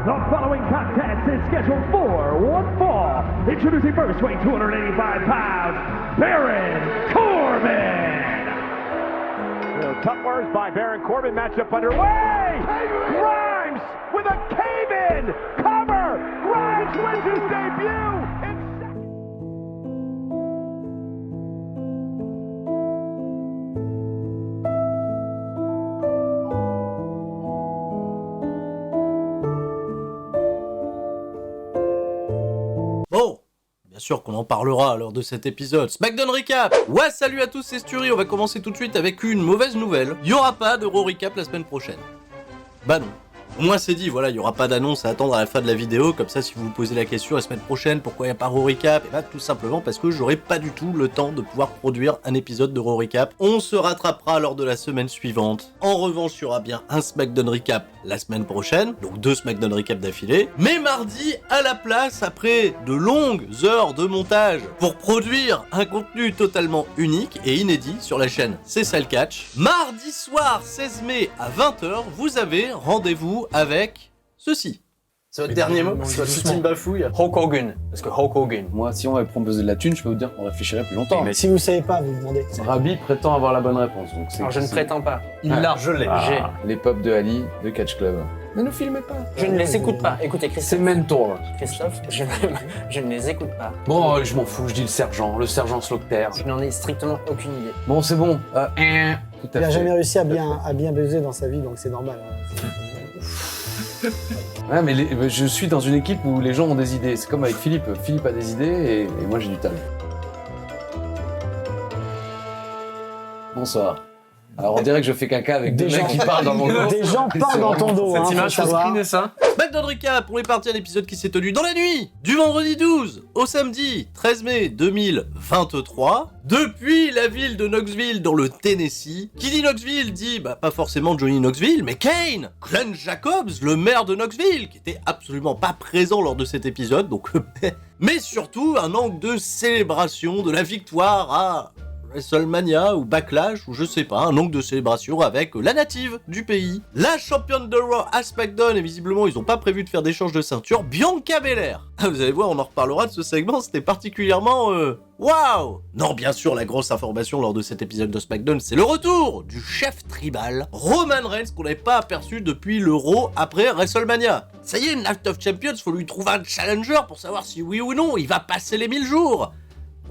The following contest is scheduled for one fall. Introducing first, weighing 285 pounds, Baron Corbin. Tough words by Baron Corbin. Matchup underway. Grimes with a cave-in cover. Grimes wins his debut. Bon, bien sûr qu'on en parlera lors de cet épisode. SmackDown Recap. Ouais, salut à tous, c'est Sturi. On va commencer tout de suite avec une mauvaise nouvelle. Il y aura pas de Raw Recap la semaine prochaine. Bah non. Au moins c'est dit, voilà, il n'y aura pas d'annonce à attendre à la fin de la vidéo, comme ça si vous vous posez la question la semaine prochaine, pourquoi il n'y a pas Raw Recap, et bah tout simplement parce que j'aurai pas du tout le temps de pouvoir produire un épisode de Raw Recap. On se rattrapera lors de la semaine suivante. En revanche, il y aura bien un SmackDown Recap la semaine prochaine, donc 2 SmackDown Recap d'affilée, mais mardi, à la place, après de longues heures de montage pour produire un contenu totalement unique et inédit sur la chaîne C'est ça le catch, mardi soir 16 mai à 20h, vous avez rendez-vous avec ceci. C'est votre dernier mot? C'est votre ultime bafouille? Hulk Hogan, parce que Hulk Hogan. Moi, si on m'avait proposé de la thune, je peux vous dire qu'on réfléchirait plus longtemps. Mais si vous savez pas, vous demandez. Rabi prétend avoir la bonne réponse. Donc Alors je ne prétends pas. Il l'a, je l'ai. J'ai. Les pop de Ali, de Catch Club. Ne nous filmez pas. Je ne les écoute pas. Écoutez, C'est Christophe, Mentor. je ne les écoute pas. Bon, je m'en fous, je dis le sergent Slaughter. Je n'en ai strictement aucune idée. Bon, c'est bon. Tout à Il a fait. jamais réussi à bien baiser dans sa vie, donc c'est normal. Hein. Ouais, mais je suis dans une équipe où les gens ont des idées. C'est comme avec Philippe. Philippe a des idées et moi j'ai du talent. Bonsoir. Alors on dirait que je fais caca avec deux mecs qui parlent dans mon dos. Des gens parlent dans ton dos. Cette hein, image, faut faut savoir. screener ça. SmackDown Recap, on est parti à l'épisode qui s'est tenu dans la nuit du vendredi 12 au samedi 13 mai 2023 depuis la ville de Knoxville dans le Tennessee. Qui dit Knoxville dit pas forcément Johnny Knoxville mais Kane, Glenn Jacobs, le maire de Knoxville qui était absolument pas présent lors de cet épisode donc mais surtout un angle de célébration de la victoire à WrestleMania ou Backlash ou je sais pas, un angle de célébration avec la native du pays. La championne de Raw à SmackDown et visiblement ils ont pas prévu de faire d'échange de ceinture, Bianca Belair. Vous allez voir, on en reparlera de ce segment, c'était particulièrement waouh. Non, bien sûr, la grosse information lors de cet épisode de SmackDown, c'est le retour du chef tribal, Roman Reigns, qu'on n'avait pas aperçu depuis le Raw après WrestleMania. Ça y est, Night of Champions, faut lui trouver un challenger pour savoir si oui ou non il va passer les 1000 jours.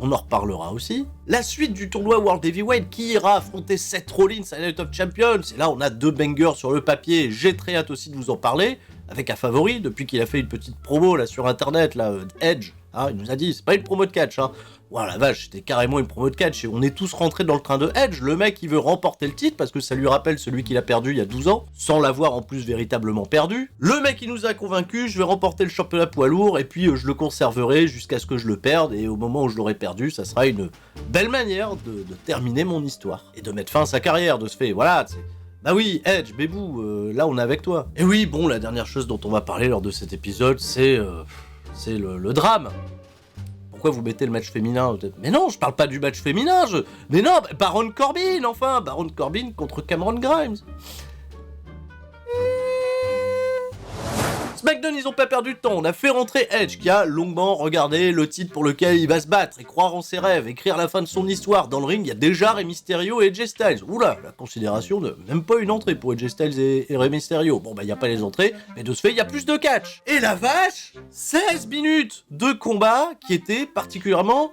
On en reparlera aussi. La suite du tournoi World Heavyweight, qui ira affronter Seth Rollins à Night of Champions. Et là, on a 2 bangers sur le papier. J'ai très hâte aussi de vous en parler. Avec un favori, depuis qu'il a fait une petite promo là sur internet, là, Edge. Hein, il nous a dit, c'est pas une promo de catch, hein. Voilà, la vache, c'était carrément une promo de catch. Et on est tous rentrés dans le train de Edge. Le mec, il veut remporter le titre parce que ça lui rappelle celui qu'il a perdu il y a 12 ans, sans l'avoir en plus véritablement perdu. Le mec, il nous a convaincus, je vais remporter le championnat poids lourd et puis je le conserverai jusqu'à ce que je le perde. Et au moment où je l'aurai perdu, ça sera une belle manière de terminer mon histoire. Et de mettre fin à sa carrière, de se faire, voilà, c'est... Bah oui, Edge, Bébou, là on est avec toi. Et oui, bon, la dernière chose dont on va parler lors de cet épisode, c'est le drame. Pourquoi vous mettez le match féminin? Mais non, je parle pas du match féminin, Mais non, Baron Corbin, enfin, Baron Corbin contre Cameron Grimes. SmackDown, ils ont pas perdu de temps, on a fait rentrer Edge, qui a longuement regardé le titre pour lequel il va se battre, et croire en ses rêves, écrire la fin de son histoire. Dans le ring, il y a déjà Rey Mysterio et AJ Styles. Oula, la considération de même pas une entrée pour AJ Styles et Rey Mysterio. Bon bah il y a pas les entrées, mais de ce fait, il y a plus de catch. Et la vache, 16 minutes de combat qui étaient particulièrement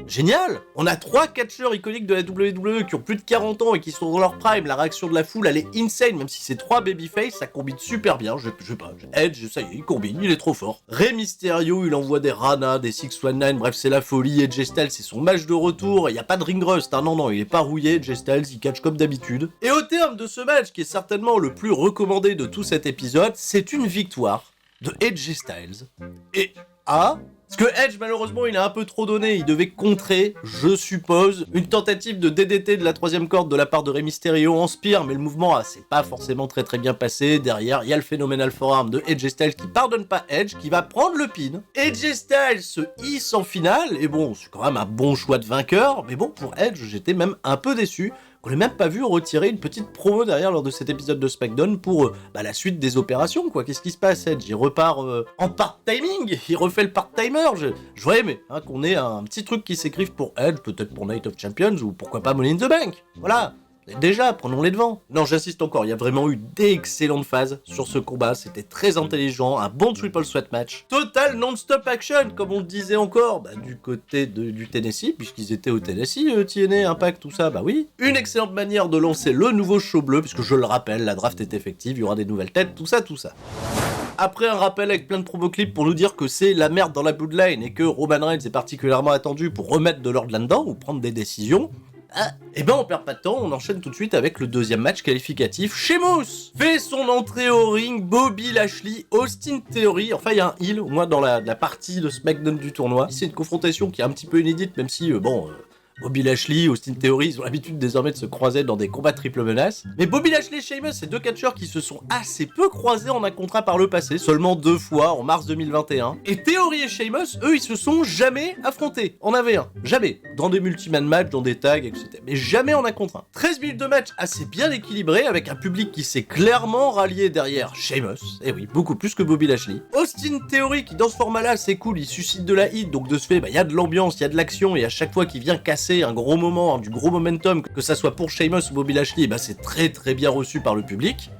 génial. On a 3 catcheurs iconiques de la WWE qui ont plus de 40 ans et qui sont dans leur prime. La réaction de la foule, elle est insane, même si c'est 3 babyface, ça combine super bien. Je sais pas, Edge, ça y est, il combine, il est trop fort. Rey Mysterio, il envoie des Rana, des 619, bref, c'est la folie. AJ Styles, c'est son match de retour. Il y a pas de ring rust, hein, non, il est pas rouillé. AJ Styles, il catch comme d'habitude. Et au terme de ce match, qui est certainement le plus recommandé de tout cet épisode, c'est une victoire de AJ Styles. Et parce que Edge, malheureusement, il a un peu trop donné. Il devait contrer, je suppose, une tentative de DDT de la 3e corde de la part de Rey Mysterio en Spear, mais le mouvement, c'est pas forcément très bien passé. Derrière, il y a le Phenomenal Forearm de AJ Styles qui pardonne pas Edge, qui va prendre le pin. AJ Styles se hisse en finale, et bon, c'est quand même un bon choix de vainqueur, mais bon, pour Edge, j'étais même un peu déçu. qu'on n'a même pas vu retirer une petite promo derrière lors de cet épisode de SmackDown pour la suite des opérations, quoi. Qu'est-ce qui se passe, Edge? Il repart en part-timing, il refait le part-timer. Je voudrais aimer qu'on ait un petit truc qui s'écrive pour Edge, peut-être pour Night of Champions, ou pourquoi pas Money in the Bank. Voilà. Déjà, prenons les devants. Non, j'insiste encore, il y a vraiment eu d'excellentes phases sur ce combat, c'était très intelligent, un bon triple sweat match. Total non-stop action, comme on le disait encore, du côté du Tennessee, puisqu'ils étaient au Tennessee, TNA, Impact, tout ça, bah oui. Une excellente manière de lancer le nouveau show bleu, puisque je le rappelle, la draft est effective, il y aura des nouvelles têtes, tout ça, tout ça. Après un rappel avec plein de promo clips pour nous dire que c'est la merde dans la Bloodline et que Roman Reigns est particulièrement attendu pour remettre de l'ordre là-dedans ou prendre des décisions, on perd pas de temps, on enchaîne tout de suite avec le deuxième match qualificatif. Sheamus fait son entrée au ring, Bobby Lashley, Austin Theory, enfin il y a un heel au moins dans la partie de SmackDown du tournoi. C'est une confrontation qui est un petit peu inédite, même si Bobby Lashley, Austin Theory, ils ont l'habitude désormais de se croiser dans des combats triple menace. Mais Bobby Lashley et Sheamus, c'est deux catcheurs qui se sont assez peu croisés en un contre un par le passé, seulement 2 fois en mars 2021. Et Theory et Sheamus, eux, ils se sont jamais affrontés en AV1. Jamais. Dans des multi-man matchs, dans des tags, etc. Mais jamais en un contre un. 13 minutes de match assez bien équilibré, avec un public qui s'est clairement rallié derrière Sheamus. Et oui, beaucoup plus que Bobby Lashley. Austin Theory, qui dans ce format-là, c'est cool, il suscite de la hit, donc de ce fait, il y a de l'ambiance, il y a de l'action, et à chaque fois qu'il vient casser un gros moment, du gros momentum, que ça soit pour Sheamus ou Bobby Lashley, c'est très très bien reçu par le public,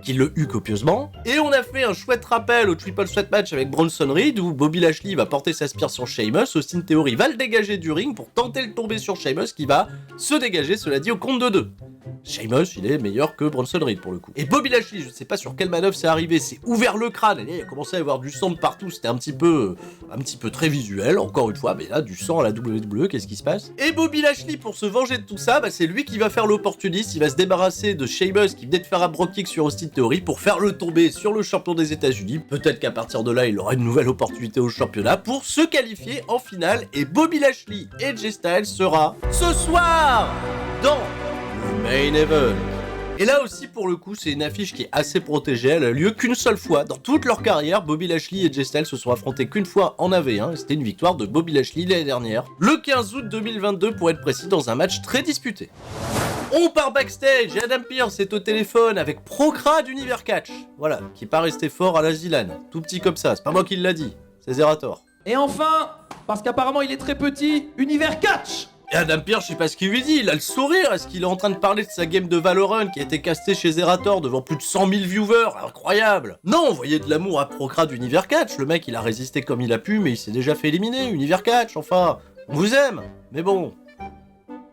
qui le eut copieusement. Et on a fait un chouette rappel au triple sweat match avec Bronson Reed, où Bobby Lashley va porter sa spire sur Sheamus, Austin Theory va le dégager du ring pour tenter le tomber sur Sheamus, qui va se dégager, cela dit, au compte de 2. Sheamus, il est meilleur que Bronson Reed pour le coup. Et Bobby Lashley, je sais pas sur quelle manœuvre c'est arrivé, c'est ouvert le crâne, et là, il a commencé à y avoir du sang de partout, c'était un petit peu très visuel, encore une fois, mais là, du sang à la WWE, qu'est-ce qui se passe? Et Bobby Lashley, pour se venger de tout ça, c'est lui qui va faire l'opportuniste, il va se débarrasser de Sheamus, qui venait de faire un Brogue Kick sur Austin Theory, pour faire le tomber sur le champion des États-Unis. Peut-être qu'à partir de là, il aura une nouvelle opportunité au championnat pour se qualifier en finale, et Bobby Lashley et AJ Styles sera ce soir dans le main event. Et là aussi, pour le coup, c'est une affiche qui est assez protégée, elle a lieu qu'une seule fois. Dans toute leur carrière, Bobby Lashley et AJ Styles se sont affrontés qu'une fois en AV1, et c'était une victoire de Bobby Lashley l'année dernière, le 15 août 2022 pour être précis, dans un match très disputé. On part backstage, et Adam Pearce est au téléphone avec Procra d'Univers Catch, voilà, qui est pas resté fort à la Zilan, tout petit comme ça, c'est pas moi qui l'a dit, c'est Zerator. Et enfin, parce qu'apparemment il est très petit, Univers Catch. Et Adam Pearce, je sais pas ce qu'il lui dit, il a le sourire, est-ce qu'il est en train de parler de sa game de Valorant qui a été castée chez Zerator devant plus de 100 000 viewers, incroyable. Non, on voyait de l'amour à Procra d'Univers Catch, le mec il a résisté comme il a pu, mais il s'est déjà fait éliminer, Univers Catch, enfin, on vous aime, mais bon...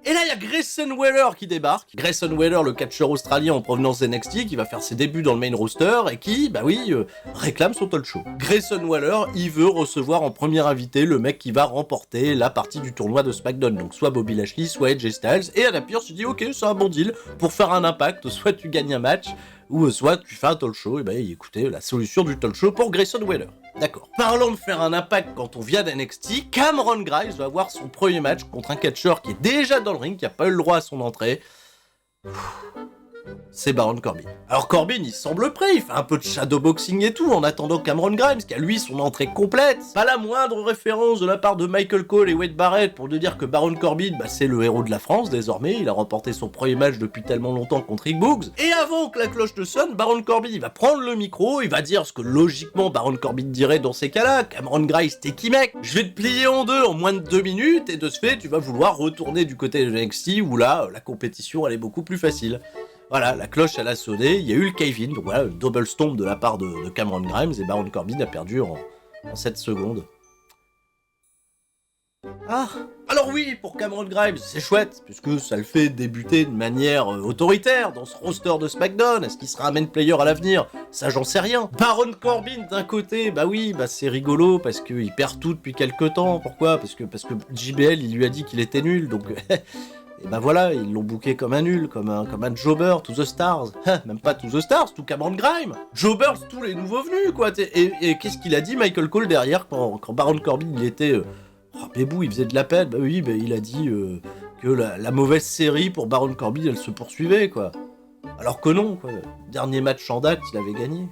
Et là, il y a Grayson Waller qui débarque. Grayson Waller, le catcheur australien en provenance d'NXT, qui va faire ses débuts dans le main roster et qui, réclame son talk show. Grayson Waller, il veut recevoir en premier invité le mec qui va remporter la partie du tournoi de SmackDown. Donc soit Bobby Lashley, soit AJ Styles. Et Adam Pearce, il dit ok, c'est un bon deal. Pour faire un impact, soit tu gagnes un match, ou soit tu fais un talk show. Et écoutez, la solution du talk show pour Grayson Waller. D'accord. Parlons de faire un impact quand on vient d'NXT, Cameron Grimes va avoir son premier match contre un catcheur qui est déjà dans le ring, qui n'a pas eu le droit à son entrée. C'est Baron Corbin. Alors Corbin, il semble prêt, il fait un peu de shadowboxing et tout, en attendant Cameron Grimes, qui a lui son entrée complète. Pas la moindre référence de la part de Michael Cole et Wade Barrett pour nous dire que Baron Corbin, c'est le héros de la France désormais, il a remporté son premier match depuis tellement longtemps contre Rick Boogs. Et avant que la cloche ne sonne, Baron Corbin, il va prendre le micro, il va dire ce que logiquement Baron Corbin dirait dans ces cas-là. Cameron Grimes, t'es qui mec? Je vais te plier en deux en moins de 2 minutes, et de ce fait, tu vas vouloir retourner du côté de NXT, où là, la compétition, elle est beaucoup plus facile. Voilà, la cloche elle a sonné, il y a eu le cave-in, donc voilà, le double stomp de la part de Cameron Grimes, et Baron Corbin a perdu en 7 secondes. Ah, alors oui, pour Cameron Grimes, c'est chouette, puisque ça le fait débuter de manière autoritaire dans ce roster de SmackDown. Est-ce qu'il sera un main player à l'avenir? Ça, j'en sais rien. Baron Corbin, d'un côté, c'est rigolo, parce qu'il perd tout depuis quelques temps. Pourquoi? Parce que JBL, il lui a dit qu'il était nul, donc... Et voilà, ils l'ont booké comme un nul, comme un Jobber, to the stars. Même pas to the stars, tout Cameron Grimes. Jobber, tous les nouveaux venus, quoi. Et qu'est-ce qu'il a dit, Michael Cole, derrière, quand Baron Corbin, il était... bébou, il faisait de la peine. Il a dit que la mauvaise série pour Baron Corbin, elle se poursuivait, quoi. Alors que non, quoi. Dernier match en date, il avait gagné.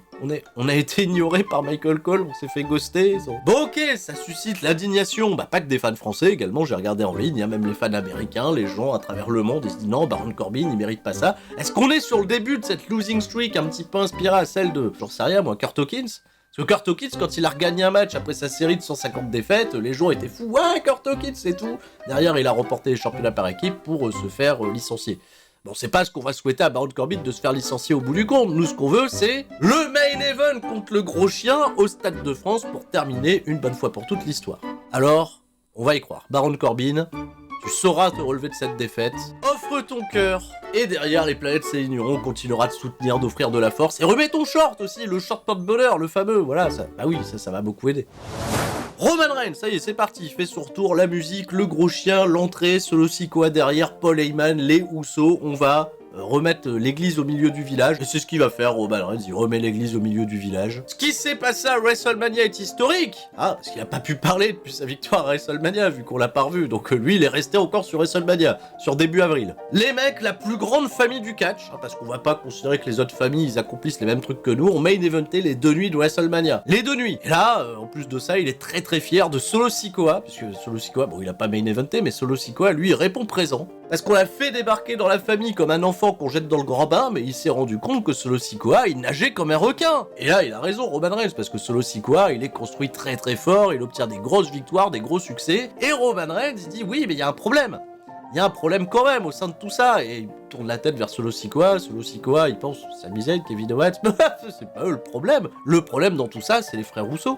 On a été ignoré par Michael Cole, on s'est fait ghoster. Bon ok, ça suscite l'indignation, pas que des fans français, également j'ai regardé en ligne, il y a même les fans américains, les gens à travers le monde, ils se disent non, Baron Corbin, il mérite pas ça. Est-ce qu'on est sur le début de cette losing streak un petit peu inspirée à celle de, j'en sais rien moi, Kurt Hawkins? Parce que Kurt Hawkins, quand il a regagné un match après sa série de 150 défaites, les gens étaient fous, ouais, Kurt Hawkins, c'est tout. Derrière, il a remporté les championnats par équipe pour se faire licencier. Bon, c'est pas ce qu'on va souhaiter à Baron Corbin de se faire licencier au bout du compte. Nous, ce qu'on veut, c'est le main event contre le gros chien au Stade de France pour terminer une bonne fois pour toute l'histoire. Alors, on va y croire. Baron Corbin, tu sauras te relever de cette défaite. Offre ton cœur. Et derrière, les planètes s'aligneront, on continuera de soutenir, d'offrir de la force. Et remets ton short aussi, le short porte-bonheur, le fameux. Voilà, ça, bah oui, ça va beaucoup aider. Roman Reigns, ça y est, c'est parti, il fait son retour, la musique, le gros chien, l'entrée, Solo Sikoa derrière, Paul Heyman, les Usos, on va remettre l'église au milieu du village, et c'est ce qu'il va faire Roman Reigns, il remet l'église au milieu du village. Ce qui s'est passé à WrestleMania est historique, parce qu'il a pas pu parler depuis sa victoire à WrestleMania, vu qu'on l'a pas revu, donc lui il est resté encore sur WrestleMania, sur début avril. Les mecs, la plus grande famille du catch, parce qu'on va pas considérer que les autres familles ils accomplissent les mêmes trucs que nous, on main eventé les 2 nuits de WrestleMania. Les 2 nuits. Et là, en plus de ça, il est très très fier de Solo Sikoa, puisque Solo Sikoa, bon il a pas main eventé, mais Solo Sikoa lui il répond présent, parce qu'on l'a fait débarquer dans la famille comme un enfant qu'on jette dans le grand bain, mais il s'est rendu compte que Solo Sikoa, il nageait comme un requin. Et là, il a raison, Roman Reigns, parce que Solo Sikoa, il est construit très très fort, il obtient des grosses victoires, des gros succès, et Roman Reigns, il dit, oui, mais il y a un problème. Il y a un problème quand même au sein de tout ça, et il tourne la tête vers Solo Sikoa, il pense, Sami Zayn, Kevin Owens, c'est pas eux le problème. Le problème dans tout ça, c'est les frères Rousseau.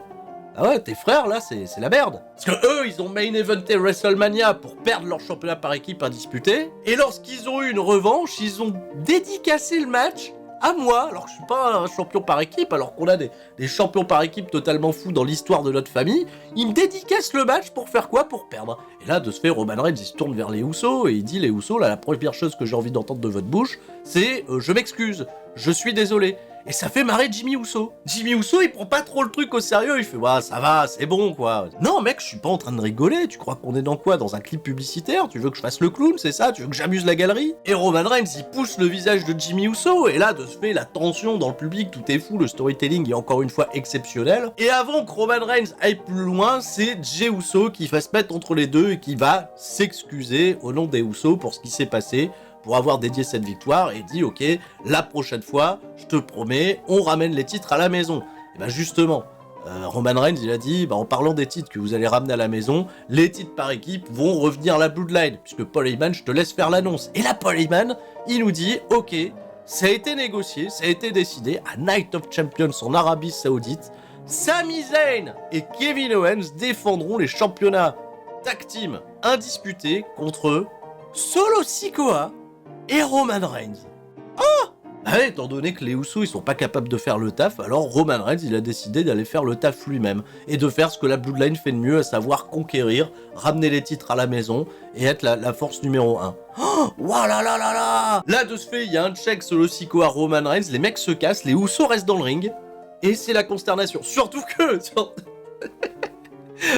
Ah ouais, tes frères là, c'est la merde. Parce que eux, ils ont main eventé WrestleMania pour perdre leur championnat par équipe indisputé. Et lorsqu'ils ont eu une revanche, ils ont dédicacé le match à moi. Alors que je suis pas un champion par équipe, alors qu'on a des champions par équipe totalement fous dans l'histoire de notre famille. Ils me dédicacent le match pour faire quoi? Pour perdre. Et là, de ce fait, Roman Reigns, il se tourne vers les Usos et il dit, les Usos, là, la première chose que j'ai envie d'entendre de votre bouche, c'est je m'excuse, je suis désolé. Et ça fait marrer Jimmy Uso. Jimmy Uso, il prend pas trop le truc au sérieux, il fait « Ouais, ça va, c'est bon, quoi. » Non, mec, je suis pas en train de rigoler, tu crois qu'on est dans quoi? Dans un clip publicitaire? Tu veux que je fasse le clown, c'est ça? Tu veux que j'amuse la galerie? Et Roman Reigns, il pousse le visage de Jimmy Uso, et là, de ce fait, la tension dans le public, tout est fou, le storytelling est encore une fois exceptionnel. Et avant que Roman Reigns aille plus loin, c'est Jey Uso qui va se mettre entre les deux et qui va s'excuser au nom des Usos pour ce qui s'est passé, pour avoir dédié cette victoire, et dit ok, la prochaine fois, je te promets, on ramène les titres à la maison. Et ben justement, Roman Reigns il a dit, en parlant des titres que vous allez ramener à la maison, les titres par équipe vont revenir à la Bloodline, puisque Paul Heyman, je te laisse faire l'annonce. Et là, Paul Heyman, il nous dit, ok, ça a été négocié, ça a été décidé, à Night of Champions en Arabie Saoudite, Sami Zayn et Kevin Owens défendront les championnats tag team indisputés contre Solo Sikoa et Roman Reigns. Oh, étant donné que les Usos ils sont pas capables de faire le taf, alors Roman Reigns il a décidé d'aller faire le taf lui-même et de faire ce que la Bloodline fait de mieux, à savoir conquérir, ramener les titres à la maison et être la force numéro 1. Oh, voilà là là là. Là de ce fait, il y a un check Solo Sikoa, Roman Reigns, les mecs se cassent, les Usos restent dans le ring et c'est la consternation. Surtout que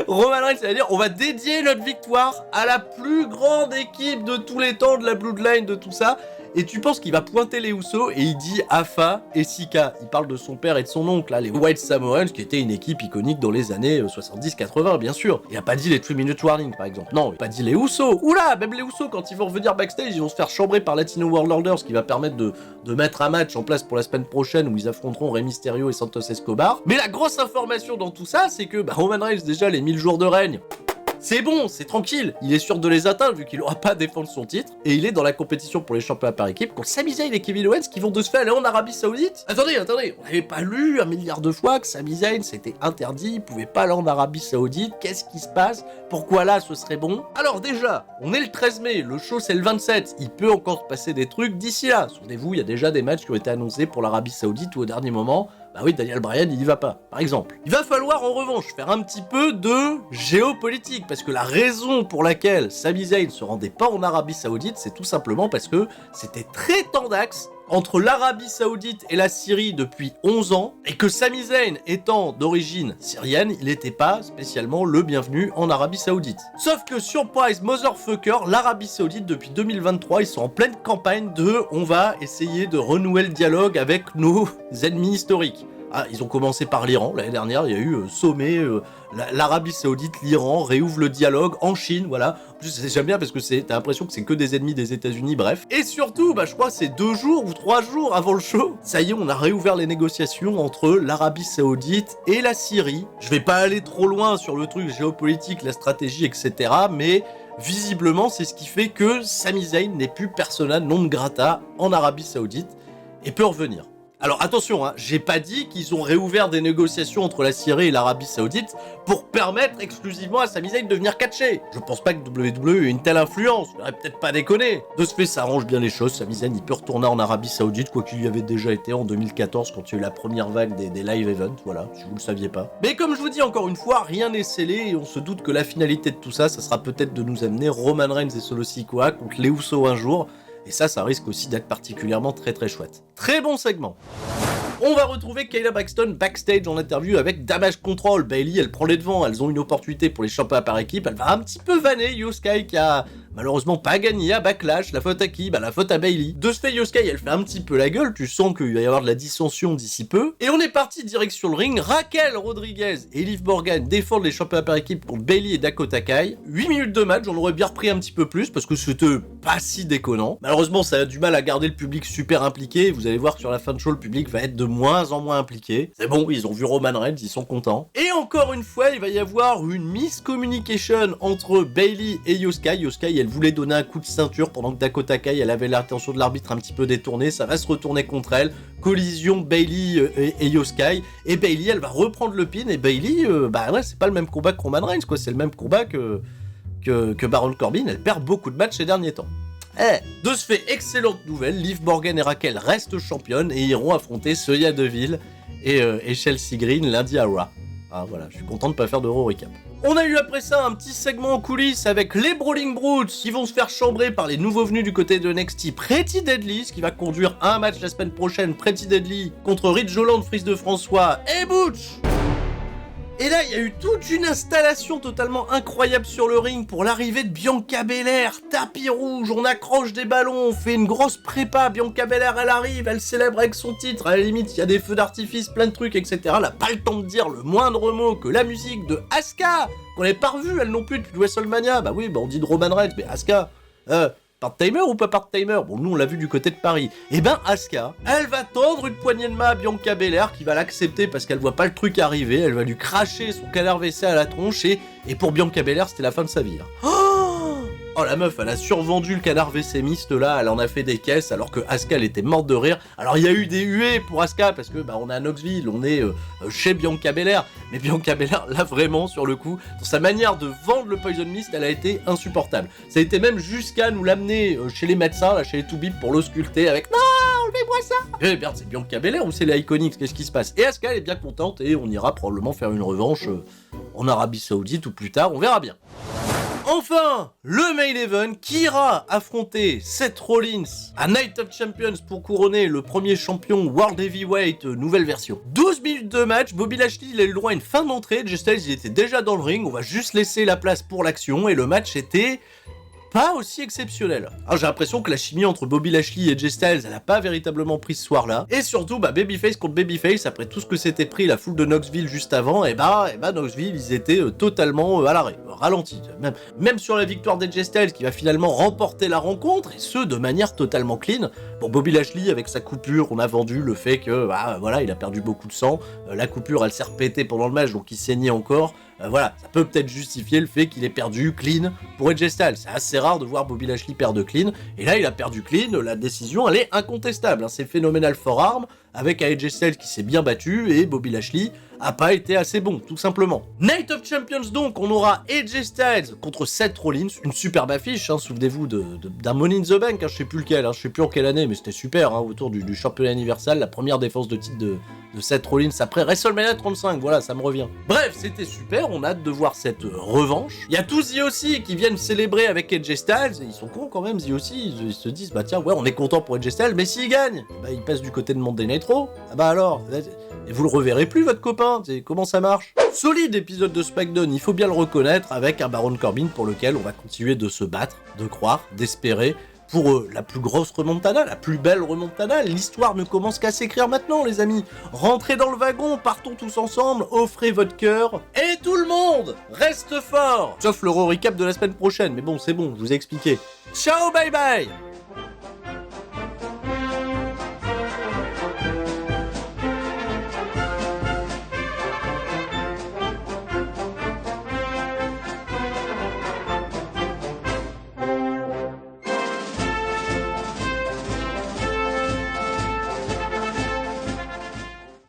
Roman Reigns, c'est-à-dire on va dédier notre victoire à la plus grande équipe de tous les temps de la Bloodline, de tout ça. Et tu penses qu'il va pointer les Usos et il dit Afa et Sika. Il parle de son père et de son oncle, là, les White Samoans, qui étaient une équipe iconique dans les années 70-80, bien sûr. Il a pas dit les 3 Minute Warning, par exemple. Non, il a pas dit les Usos. Oula, même les Usos, quand ils vont revenir backstage, ils vont se faire chambrer par Latino World Order, ce qui va permettre de mettre un match en place pour la semaine prochaine où ils affronteront Rey Mysterio et Santos Escobar. Mais la grosse information dans tout ça, c'est que Roman Reigns, déjà, les 1000 jours de règne, c'est bon, c'est tranquille, il est sûr de les atteindre vu qu'il aura pas à défendre son titre, et il est dans la compétition pour les championnats par équipe contre Sami Zayn et Kevin Owens qui vont de ce fait aller en Arabie Saoudite. Attendez, on n'avait pas lu 1 milliard de fois que Sami Zayn c'était interdit, il pouvait pas aller en Arabie Saoudite, qu'est-ce qui se passe? Pourquoi là ce serait bon? Alors déjà, on est le 13 mai, le show c'est le 27, il peut encore se passer des trucs d'ici là. Souvenez-vous, il y a déjà des matchs qui ont été annoncés pour l'Arabie Saoudite ou au dernier moment. Bah oui, Daniel Bryan, il y va pas, par exemple. Il va falloir, en revanche, faire un petit peu de géopolitique, parce que la raison pour laquelle Sami Zayn se rendait pas en Arabie Saoudite, c'est tout simplement parce que c'était très tendax entre l'Arabie Saoudite et la Syrie depuis 11 ans, et que Sami Zayn étant d'origine syrienne, il n'était pas spécialement le bienvenu en Arabie Saoudite. Sauf que surprise motherfucker, l'Arabie Saoudite depuis 2023, ils sont en pleine campagne de on va essayer de renouer le dialogue avec nos ennemis historiques. Ah, ils ont commencé par l'Iran, l'année dernière, il y a eu sommet, l'Arabie Saoudite, l'Iran réouvre le dialogue en Chine, voilà. En plus, j'aime bien parce que t'as l'impression que c'est que des ennemis des États-Unis, bref. Et surtout, je crois que c'est 2 jours ou 3 jours avant le show, ça y est, on a réouvert les négociations entre l'Arabie Saoudite et la Syrie. Je vais pas aller trop loin sur le truc géopolitique, la stratégie, etc., mais visiblement, c'est ce qui fait que Sami Zayn n'est plus persona non grata en Arabie Saoudite et peut revenir. Alors attention, j'ai pas dit qu'ils ont réouvert des négociations entre la Syrie et l'Arabie Saoudite pour permettre exclusivement à Sami Zayn de venir catcher. Je pense pas que WWE ait une telle influence, on aurait peut-être pas déconné. De ce fait, ça arrange bien les choses, Sami Zayn il peut retourner en Arabie Saoudite, quoi qu'il y avait déjà été en 2014 quand il y a eu la première vague des live events, voilà, si vous le saviez pas. Mais comme je vous dis encore une fois, rien n'est scellé et on se doute que la finalité de tout ça, ça sera peut-être de nous amener Roman Reigns et Solo Sikoa contre les Usos un jour. Et ça risque aussi d'être particulièrement très très chouette. Très bon segment. On va retrouver Kayla Braxton backstage en interview avec Damage Control. Bayley, elle prend les devants, elles ont une opportunité pour les championnats par équipe. Elle va un petit peu vanner Io Sky qui a malheureusement pas gagné à Backlash. La faute à qui ? La faute à Bayley. De ce fait, Io Sky, elle fait un petit peu la gueule. Tu sens qu'il va y avoir de la dissension d'ici peu. Et on est parti direction le ring. Raquel Rodriguez et Liv Morgan défendent les championnats par équipe contre Bayley et Dakota Kai. 8 minutes de match, on aurait bien repris un petit peu plus parce que c'était pas si déconnant. Malheureusement, ça a du mal à garder le public super impliqué. Vous allez voir que sur la fin de show, le public va être de moins en moins impliqué. C'est bon, ils ont vu Roman Reigns, ils sont contents. Et encore une fois, il va y avoir une miscommunication entre Bayley et Io Sky. Io Sky, elle voulait donner un coup de ceinture pendant que Dakota Kai, elle avait l'attention de l'arbitre un petit peu détournée. Ça va se retourner contre elle. Collision Bayley et Io Sky. Et Bayley, elle va reprendre le pin. Et Bayley, ouais, c'est pas le même combat que Roman Reigns, quoi. C'est le même combat que Baron Corbin. Elle perd beaucoup de matchs ces derniers temps. De ce fait, excellente nouvelle, Liv Morgan et Raquel restent championnes et iront affronter Sonya Deville et Chelsea Green lundi à Raw. Ah voilà, je suis content de pas faire d'Euro Recap. On a eu après ça un petit segment en coulisses avec les Brawling Brutes qui vont se faire chambrer par les nouveaux venus du côté de NXT, Pretty Deadly, ce qui va conduire à un match la semaine prochaine, Pretty Deadly contre Ridge Holland, Fils de François et Butch. Et là, il y a eu toute une installation totalement incroyable sur le ring pour l'arrivée de Bianca Belair. Tapis rouge, on accroche des ballons, on fait une grosse prépa. Bianca Belair, elle arrive, elle célèbre avec son titre. À la limite, il y a des feux d'artifice, plein de trucs, etc. Elle n'a pas le temps de dire le moindre mot que la musique de Asuka, qu'on n'avait pas revue, elle non plus, depuis WrestleMania. Bah oui, on dit de Roman Reigns, mais Asuka, part-timer ou pas part-timer ? Bon, nous, on l'a vu du côté de Paris. Et ben, Asuka, elle va tendre une poignée de main à Bianca Belair, qui va l'accepter parce qu'elle voit pas le truc arriver. Elle va lui cracher son canard WC à la tronche, et pour Bianca Belair, c'était la fin de sa vie. Oh, la meuf, elle a survendu le canard WC mist, là, elle en a fait des caisses, alors que Asuka, elle était morte de rire. Alors, il y a eu des huées pour Asuka, parce que, on est à Knoxville, on est chez Bianca Belair. Mais Bianca Belair, là, vraiment, sur le coup, dans sa manière de vendre le Poison Mist, elle a été insupportable. Ça a été même jusqu'à nous l'amener chez les médecins, là, chez les Toubib, pour l'ausculter avec « Non, enlevez-moi ça !» Eh merde, c'est Bianca Belair ou c'est les Iconics ? Qu'est-ce qui se passe ? Et Asuka, elle est bien contente, et on ira probablement faire une revanche en Arabie Saoudite ou plus tard, on verra bien. Enfin, le main event qui ira affronter Seth Rollins à Night of Champions pour couronner le premier champion World Heavyweight nouvelle version. 12 minutes de match, Bobby Lashley il a eu le droit à une fin d'entrée, Jay Styles il était déjà dans le ring, on va juste laisser la place pour l'action et le match était pas aussi exceptionnel. Alors j'ai l'impression que la chimie entre Bobby Lashley et Jay Styles, elle a pas véritablement pris ce soir-là. Et surtout, Babyface contre Babyface, après tout ce que s'était pris la foule de Knoxville juste avant, et Knoxville, ils étaient totalement à l'arrêt, ralentis. Même sur la victoire des Jay Styles, qui va finalement remporter la rencontre, et ce, de manière totalement clean. Pour Bobby Lashley, avec sa coupure, on a vendu le fait que, voilà, il a perdu beaucoup de sang. La coupure, elle s'est repétée pendant le match, donc il saignait encore. Voilà, ça peut peut-être justifier le fait qu'il ait perdu clean pour AJ Styles. C'est assez rare de voir Bobby Lashley perdre clean. Et là, il a perdu clean. La décision, elle est incontestable. C'est phénoménal forearm. avec AJ Styles qui s'est bien battu et Bobby Lashley a pas été assez bon, tout simplement. Night of Champions donc, on aura AJ Styles contre Seth Rollins, une superbe affiche, hein, souvenez-vous d'un Money in the Bank, hein, je sais plus lequel, hein, je sais plus en quelle année, mais c'était super, hein, autour du championnat universal, la première défense de titre de Seth Rollins après WrestleMania 35, voilà, ça me revient. Bref, c'était super, on a hâte de voir cette revanche. Il y a tous The aussi qui viennent célébrer avec AJ Styles, et ils sont cons quand même, The aussi, ils se disent, bah tiens, ouais, on est content pour AJ Styles, mais s'il gagne, bah il passe du côté de Monday Night Raw, ah bah alors, et vous le reverrez plus votre copain, comment ça marche? Solide épisode de SmackDown, il faut bien le reconnaître, avec un Baron Corbin pour lequel on va continuer de se battre, de croire, d'espérer, pour la plus grosse remontada, la plus belle remontada. L'histoire ne commence qu'à s'écrire maintenant, les amis. Rentrez dans le wagon, partons tous ensemble, offrez votre cœur, et tout le monde reste fort. Sauf le recap de la semaine prochaine, mais bon, c'est bon, je vous ai expliqué. Ciao, bye bye.